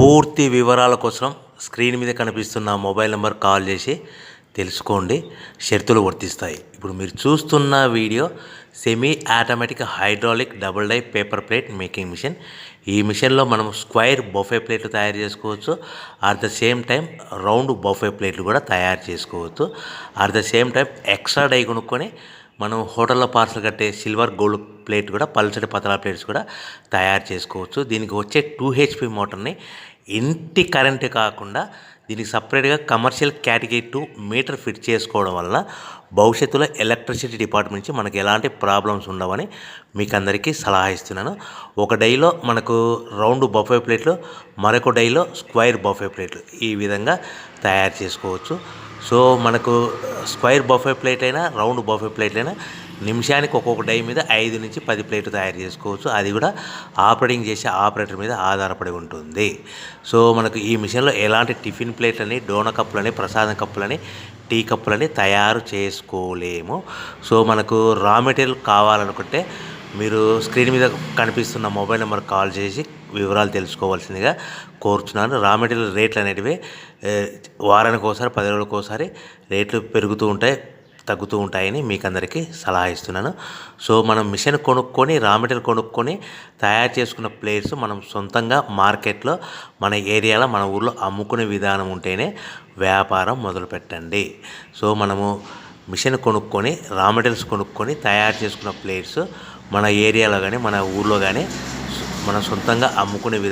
పూర్తి వివరాల కోసం స్క్రీన్ మీద కనిపిస్తున్న మొబైల్ నెంబర్ కాల్ చేసి తెలుసుకోండి. షరతులు వర్తిస్తాయి. ఇప్పుడు మీరు చూస్తున్న video semi automatic hydraulic double die paper plate making machine. ఈ మిషన్లో మనం స్క్వైర్ బఫే ప్లేట్లు తయారు చేసుకోవచ్చు. At the same time round buffet ప్లేట్లు కూడా తయారు చేసుకోవచ్చు. At the same time extra die కొనుక్కొని మనం హోటల్లో పార్సల్ కట్టే సిల్వర్ గోల్డ్ ప్లేట్ కూడా పల్చటి పతలా ప్లేట్స్ కూడా తయారు చేసుకోవచ్చు. దీనికి వచ్చే 2 HP మోటార్ని ఇంటి కరెంటు కాకుండా దీనికి సపరేట్గా కమర్షియల్ కేటగిరీ 2 మీటర్ ఫిట్ చేసుకోవడం వల్ల భవిష్యత్తులో ఎలక్ట్రిసిటీ డిపార్ట్మెంట్ నుంచి మనకి ఎలాంటి ప్రాబ్లమ్స్ ఉండవని మీకు అందరికీ సలహా ఇస్తున్నాను. ఒక డైలో మనకు రౌండ్ బఫే ప్లేట్లు, మరొక డైలో స్క్వైర్ బఫే ప్లేట్లు ఈ విధంగా తయారు చేసుకోవచ్చు. సో మనకు స్క్వైర్ బఫే ప్లేట్ అయినా రౌండ్ బఫే ప్లేట్ అయినా నిమిషానికి ఒక్కొక్క డై మీద 5 నుంచి 10 ప్లేట్లు తయారు చేసుకోవచ్చు. అది కూడా ఆపరేటింగ్ చేసే ఆపరేటర్ మీద ఆధారపడి ఉంటుంది. సో మనకు ఈ మిషన్లో ఎలాంటి టిఫిన్ ప్లేట్లని, డోనా కప్పులని, ప్రసాదం కప్పులని, టీ కప్పులని తయారు చేసుకోలేము. సో మనకు రా మెటీరియల్ కావాలనుకుంటే మీరు స్క్రీన్ మీద కనిపిస్తున్న మొబైల్ నెంబర్ కాల్ చేసి వివరాలు తెలుసుకోవాల్సిందిగా కోరుచున్నాను. రా మెటీరియల్ రేట్లు అనేటివి వారానికి ఒకసారి, 10 రోజులకు ఒకసారి రేట్లు పెరుగుతూ ఉంటాయి, తగ్గుతూ ఉంటాయని మీకు అందరికీ సలహా ఇస్తున్నాను. సో మనం మిషన్ కొనుక్కొని, రా మెటీరియల్ కొనుక్కొని తయారు చేసుకున్న ప్లేట్స్ మనం సొంతంగా మార్కెట్లో మన ఏరియాలో, మన ఊర్లో అమ్ముకునే విధానం ఉంటేనే వ్యాపారం మొదలుపెట్టండి. సో మనము మిషన్ కొనుక్కొని, రా మెటీరియల్స్ కొనుక్కొని తయారు చేసుకున్న ప్లేట్స్ మన ఏరియాలో కానీ, మన ఊర్లో కానీ మనం సొంతంగా అమ్ముకునే విధానం